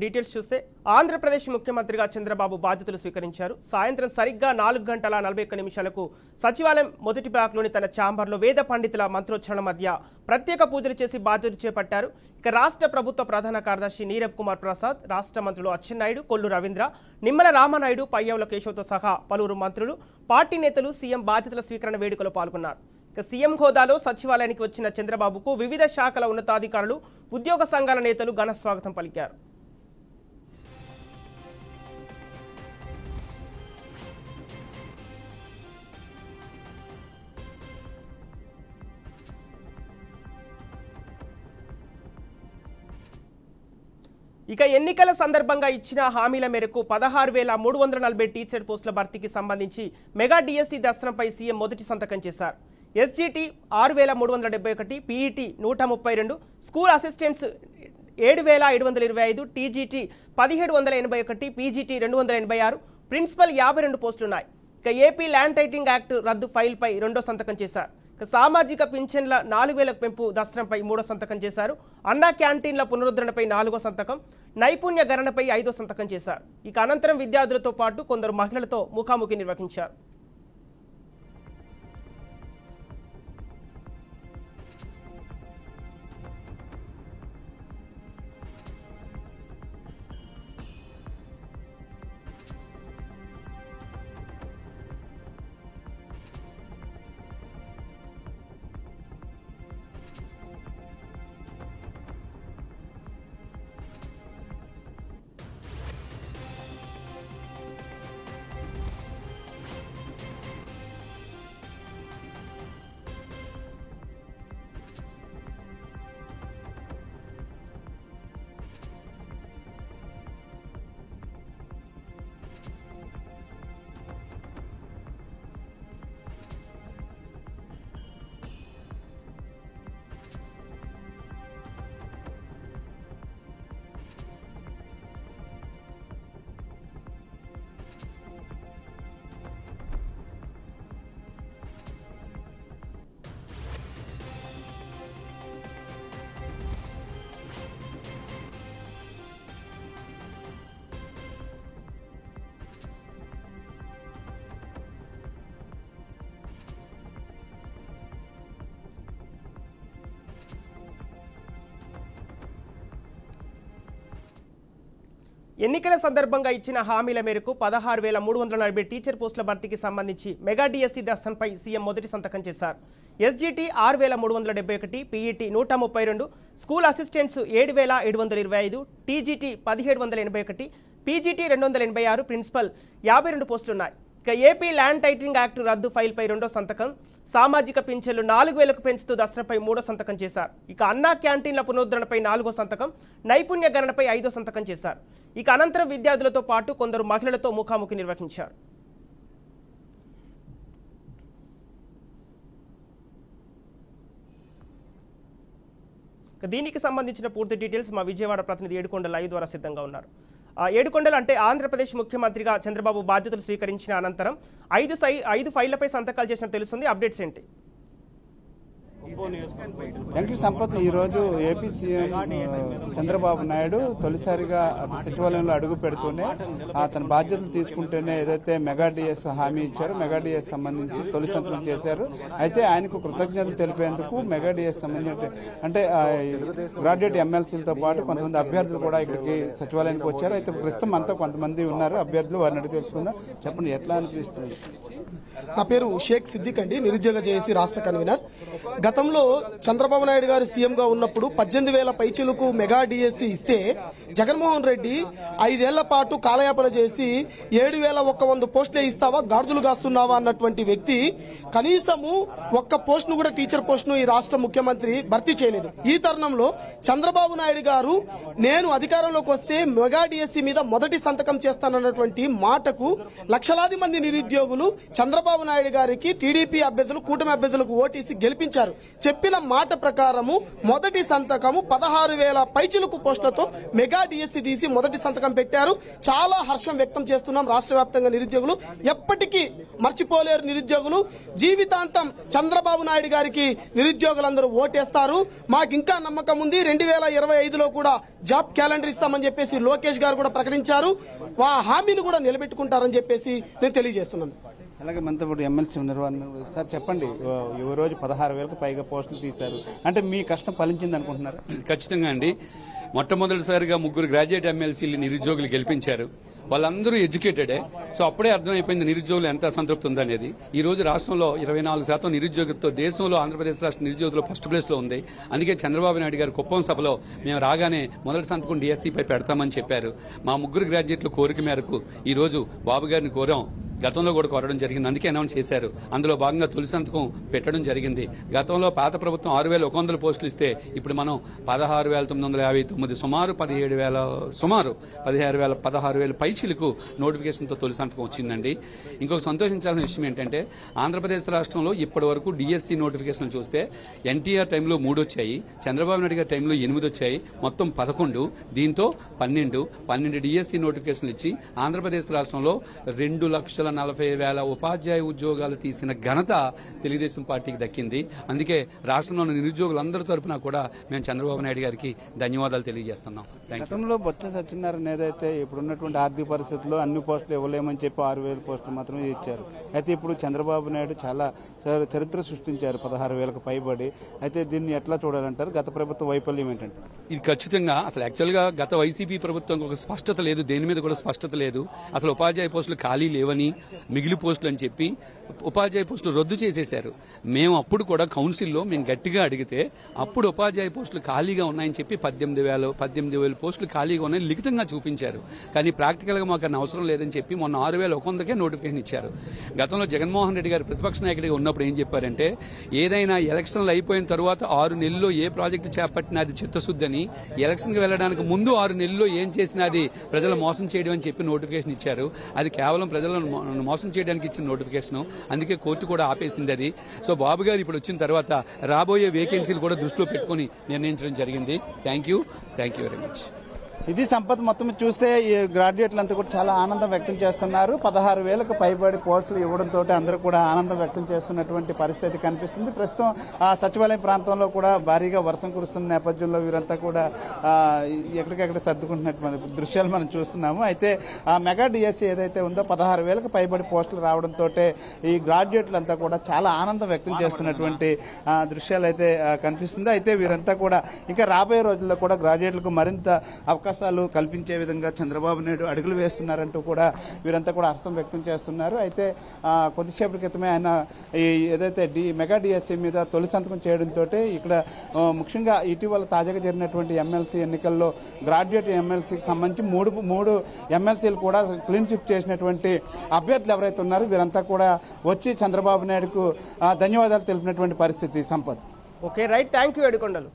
Details చూస్తే ఆంధ్రప్రదేశ్ ముఖ్యమంత్రిగా చంద్రబాబు బాధ్యతలు స్వీకరించారు. సాయంత్రం సరిగ్గా 4:41 సచివాలయం మొదటి బ్లాక్లోని తన ఛాంబర్లో వేద పండితుల మంత్రోచ్చరణ మధ్య ప్రత్యేక పూజలు చేసి బాధ్యతలు చేపట్టారు. ఇక రాష్ట్ర ప్రభుత్వ ప్రధాన కార్యదర్శి నీరబ్ కుమార్ ప్రసాద్, రాష్ట్ర మంత్రులు అచ్చెన్నాయుడు, కొల్లు రవీంద్ర, నిమ్మల రామనాయుడు, పయ్యవుల కేశవ్తో సహా పలువురు మంత్రులు, పార్టీ నేతలు సీఎం బాధ్యతల స్వీకరణ వేడుకలో పాల్గొన్నారు. ఇక సీఎం హోదాలో సచివాలయానికి వచ్చిన చంద్రబాబుకు వివిధ శాఖల ఉన్నతాధికారులు, ఉద్యోగ సంఘాల నేతలు ఘన స్వాగతం పలికారు. ఇక ఎన్నికల సందర్భంగా ఇచ్చిన హామీల మేరకు 16,340 టీచర్ పోస్టుల భర్తీకి సంబంధించి మెగా డిఎస్సి దస్త్రంపై సీఎం మొదటి సంతకం చేశారు. SGT 6,371, PET 132, school assistants 7,725, TGT 1,781, PGT 286, principal 52 పోస్టులున్నాయి. ఇక ఏపీ ల్యాండ్ టైటిలింగ్ యాక్ట్ రద్దు ఫైల్పై రెండో సంతకం చేశారు. సామాజిక పింఛన్ల 4,000 పెంపు దస్త్రంపై మూడో సంతకం చేశారు. అన్నా క్యాంటీన్ల పునరుద్ధరణపై 4వ సంతకం, నైపుణ్య గణనపై 5వ సంతకం చేశారు. ఇక అనంతరం విద్యార్థులతో పాటు కొందరు మహిళలతో ముఖాముఖి నిర్వహించారు. ఎన్నికల సందర్భంగా ఇచ్చిన హామీల మేరకు 16,340 టీచర్ పోస్టుల భర్తీకి సంబంధించి మెగా డిఎస్సి దస్త్రంపై సీఎం మొదటి సంతకం చేశారు. SGT 6,371, PET 132, school assistants 7,725, TGT 1,781, PGT 286, principal 52 పోస్టులున్నాయి. ఇక ఏపీ ల్యాండ్ టైటిలింగ్ యాక్ట్ రద్దు ఫైల్పై రెండో సంతకం, సామాజిక పింఛన్లు 4,000 పెంచుతూ దస్త్రంపై మూడో సంతకం చేశారు. ఇక అన్నా క్యాంటీన్ల పునరుద్ధరణపై 4వ సంతకం, నైపుణ్య గణనపై 5వ సంతకం చేశారు. ఇక అనంతరం విద్యార్థులతో పాటు కొందరు మహిళలతో ముఖాముఖి నిర్వహించారు. దీనికి సంబంధించిన పూర్తి డీటెయిల్స్ మా విజయవాడ ప్రతినిధి ఏడుకొండ లైవ్ ద్వారా సిద్ధంగా ఉన్నారు. ఏడుకొండలు అంటే ఆంధ్రప్రదేశ్ ముఖ్యమంత్రిగా చంద్రబాబు బాధ్యతలు స్వీకరించిన అనంతరం 5 ఫైళ్లపై సంతకాలు చేసినట్టు తెలుస్తుంది. అప్డేట్స్ ఏంటి? Thank you Sampath. ఈరోజు ఏపీ సీఎం చంద్రబాబు నాయుడు తొలిసారిగా సచివాలయంలో అడుగు పెడుతూనే తన బాధ్యతలు తీసుకుంటూనే ఏదైతే మెగా డిఎస్ హామీ ఇచ్చారో మెగా డిఎస్ సంబంధించి తొలి సంతకం చేశారు. అయితే ఆయనకు కృతజ్ఞతలు తెలిపేందుకు మెగా డిఎస్ సంబంధించిన అంటే గ్రాడ్యుయేట్ ఎమ్మెల్సీలతో పాటు కొంతమంది అభ్యర్థులు కూడా ఇక్కడికి సచివాలయానికి వచ్చారు. అయితే ప్రస్తుతం అంతా కొంతమంది ఉన్నారు అభ్యర్థులు, వారిని అడిగి తెలుసుకుందాం. చెప్పండి, ఎట్లా అనిపిస్తుంది? నా పేరు షేక్ సిద్దిక్ అండి, నిరుద్యోగ జేఏసీ రాష్ట్ర కన్వీనర్. గతంలో చంద్రబాబు నాయుడు గారు సీఎంగా ఉన్నప్పుడు 18,000 పైచీలకు మెగా డిఎస్సి ఇస్తే జగన్మోహన్ రెడ్డి 5 ఏళ్ల పాటు కాలయాపన చేసి 7,100 పోస్టులే ఇస్తావా, గాడిదలు కాస్తున్నావా అన్నటువంటి వ్యక్తి కనీసము ఒక్క పోస్టును కూడా టీచర్ పోస్టును ఈ రాష్ట్ర ముఖ్యమంత్రి భర్తీ చేయలేదు. ఈ తరుణంలో చంద్రబాబు నాయుడు గారు నేను అధికారంలోకి వస్తే మెగా డిఎస్సి మీద మొదటి సంతకం చేస్తానన్నటువంటి మాటకు లక్షలాది మంది నిరుద్యోగులు చంద్రబాబు నాయుడు గారికి టీడీపీ అభ్యర్థులు కూటమి అభ్యర్థులకు ఓటేసి గెలిపించారు. చెప్పిన మాట ప్రకారము మొదటి సంతకము 16,000 పైచిలుకు పోస్టులతో మెగా డిఎస్సి తీసి మొదటి సంతకం పెట్టారు. చాలా హర్షం వ్యక్తం చేస్తున్నాం. రాష్ట్ర వ్యాప్తంగా నిరుద్యోగులు ఎప్పటికీ మర్చిపోలేరు. నిరుద్యోగులు జీవితాంతం చంద్రబాబు నాయుడు గారికి నిరుద్యోగులందరూ ఓటేస్తారు. మాకు ఇంకా నమ్మకం ఉంది. 2025లో కూడా జాబ్ క్యాలెండర్ ఇస్తామని చెప్పేసి లోకేష్ గారు కూడా ప్రకటించారు. ఆ హామీని కూడా నిలబెట్టుకుంటారని చెప్పేసి నేను తెలియజేస్తున్నాను. అలాగే మనతో పాటు ఎమ్మెల్సీ ఉన్నారు. సార్ చెప్పండి, ఈ రోజు 16,000కు పైగా పోస్టులు తీశారు అంటే మీ కష్టం ఫలించింది అనుకుంటున్నారు? ఖచ్చితంగా అండి. మొట్టమొదటిసారిగా 3 గ్రాడ్యుయేట్ ఎమ్మెల్సీలు నిరుద్యోగులు గెలిపించారు. వాళ్ళందరూ ఎడ్యుకేటెడే. సో అప్పుడే అర్థమైపోయింది నిరుద్యోగులు ఎంత అసంతృప్తి ఉందనేది. ఈ రోజు రాష్ట్రంలో 24% నిరుద్యోగంతో దేశంలో ఆంధ్రప్రదేశ్ రాష్ట్ర నిరుద్యోగులు ఫస్ట్ ప్లేస్ లో ఉంది. అందుకే చంద్రబాబు నాయుడు గారు కుప్పం సభలో మేము రాగానే మొదటి సంతకం డిఎస్సీపై పెడతామని చెప్పారు. మా 3 గ్రాడ్యుయేట్ల కోరిక మేరకు ఈ రోజు బాబు గారిని కోరాం. గతంలో కూడా కోరడం జరిగింది. అందుకే అనౌన్స్ చేశారు. అందులో భాగంగా తొలి సంతకం పెట్టడం జరిగింది. గతంలో పాత ప్రభుత్వం 6,100 పోస్టులు ఇస్తే ఇప్పుడు మనం 16,959 సుమారు 16,000 పైచిలకు నోటిఫికేషన్తో తొలి సంతకం వచ్చిందండి. ఇంకొక సంతోషించాల్సిన విషయం ఏంటంటే ఆంధ్రప్రదేశ్ రాష్ట్రంలో ఇప్పటి వరకు డిఎస్సీ నోటిఫికేషన్లు చూస్తే ఎన్టీఆర్ టైంలో 3 వచ్చాయి, చంద్రబాబు నాయుడు గారి టైంలో 8 వచ్చాయి, మొత్తం 11. దీంతో 12 డిఎస్సీ నోటిఫికేషన్లు ఇచ్చి ఆంధ్రప్రదేశ్ రాష్ట్రంలో 2,40,000 ఉపాధ్యాయ ఉద్యోగాలు తీసిన ఘనత తెలుగుదేశం పార్టీకి దక్కింది. అందుకే రాష్ట్రంలోని నిరుద్యోగులందరి తరఫున కూడా మేము చంద్రబాబు నాయుడు గారికి ధన్యవాదాలు తెలియజేస్తున్నాం. గతంలో బొత్స సత్యనారాయణ ఏదైతే ఇప్పుడున్నటువంటి ఆర్థిక పరిస్థితుల్లో అన్ని పోస్టులు ఇవ్వలేమని చెప్పి 6,000 పోస్టులు మాత్రమే ఇచ్చారు. అయితే ఇప్పుడు చంద్రబాబు నాయుడు చాలా చరిత్ర సృష్టించారు 16,000కు పైబడి. అయితే దీన్ని ఎట్లా చూడాలంటారు? గత ప్రభుత్వ వైఫల్యం ఏంటంటే ఇది ఖచ్చితంగా అసలు యాక్చువల్గా గత వైసీపీ ప్రభుత్వం ఒక స్పష్టత లేదు, దేని మీద కూడా స్పష్టత లేదు. అసలు ఉపాధ్యాయ పోస్టులు ఖాళీ లేవని, మిగిలి పోస్టులు అని చెప్పి ఉపాధ్యాయ పోస్టులు రద్దు చేసేశారు. మేము అప్పుడు కూడా కౌన్సిల్లో మేము గట్టిగా అడిగితే అప్పుడు ఉపాధ్యాయ పోస్టులు ఖాళీగా ఉన్నాయని చెప్పి 18,000 పోస్టులు ఖాళీగా ఉన్నాయని లిఖితంగా చూపించారు. కానీ ప్రాక్టికల్గా మాకు అన్న అవసరం లేదని చెప్పి మొన్న 6,100కే నోటిఫికేషన్ ఇచ్చారు. గతంలో జగన్మోహన్ రెడ్డి గారు ప్రతిపక్ష నాయకుడిగా ఉన్నప్పుడు ఏం చెప్పారంటే ఏదైనా ఎలక్షన్లు అయిపోయిన తర్వాత 6 నెలల్లో ఏ ప్రాజెక్టు చేపట్టినా అది చిత్తశుద్ధని, ఎలక్షన్కి వెళ్లడానికి ముందు 6 నెలల్లో ఏం చేసినా అది ప్రజలు మోసం చేయడం అని చెప్పి నోటిఫికేషన్ ఇచ్చారు. అది కేవలం ప్రజలను మోసం చేయడానికి ఇచ్చిన నోటిఫికేషన్. అందుకే కోర్టు కూడా ఆపేసింది అది. సో బాబు గారు ఇప్పుడు వచ్చిన తర్వాత రాబోయే వేకెన్సీలు కూడా దృష్టిలో పెట్టుకుని నిర్ణయించడం జరిగింది. Thank you very much. ఇది సంపత్. మొత్తం చూస్తే ఈ గ్రాడ్యుయేట్లంతా కూడా చాలా ఆనందం వ్యక్తం చేస్తున్నారు. 16,000కు పైబడి పోస్టులు ఇవ్వడంతో అందరూ కూడా ఆనందం వ్యక్తం చేస్తున్నటువంటి పరిస్థితి కనిపిస్తుంది. ప్రస్తుతం సచివాలయం ప్రాంతంలో కూడా భారీగా వర్షం కురుస్తున్న నేపథ్యంలో వీరంతా కూడా ఎక్కడికెక్కడ సర్దుకుంటున్నటువంటి దృశ్యాలు మనం చూస్తున్నాము. అయితే ఆ మెగా డిఎస్సీ ఏదైతే ఉందో 16,000కు పైబడి పోస్టులు రావడంతో ఈ గ్రాడ్యుయేట్లంతా కూడా చాలా ఆనందం వ్యక్తం చేస్తున్నటువంటి దృశ్యాలు అయితే కనిపిస్తుంది. అయితే వీరంతా కూడా ఇంకా రాబోయే రోజుల్లో కూడా గ్రాడ్యుయేట్లకు మరింత అవకాశాలు కల్పించే విధంగా చంద్రబాబు నాయుడు అడుగులు వేస్తున్నారంటూ కూడా వీరంతా కూడా హర్షం వ్యక్తం చేస్తున్నారు. అయితే కొద్దిసేపటి క్రితమే ఆయన ఏదైతే మెగా డిఎస్సీ మీద తొలి సంతకం చేయడంతో ఇక్కడ ముఖ్యంగా ఇటీవల తాజాగా జరిగినటువంటి ఎమ్మెల్సీ ఎన్నికల్లో గ్రాడ్యుయేట్ ఎమ్మెల్సీకి సంబంధించి మూడు ఎమ్మెల్సీలు కూడా క్లీన్ స్వీప్ చేసినటువంటి అభ్యర్థులు ఎవరైతే ఉన్నారో వీరంతా కూడా వచ్చి చంద్రబాబు నాయుడుకు ధన్యవాదాలు తెలిపినటువంటి పరిస్థితి. Sampath. Okay right, thank you Yedukondalu.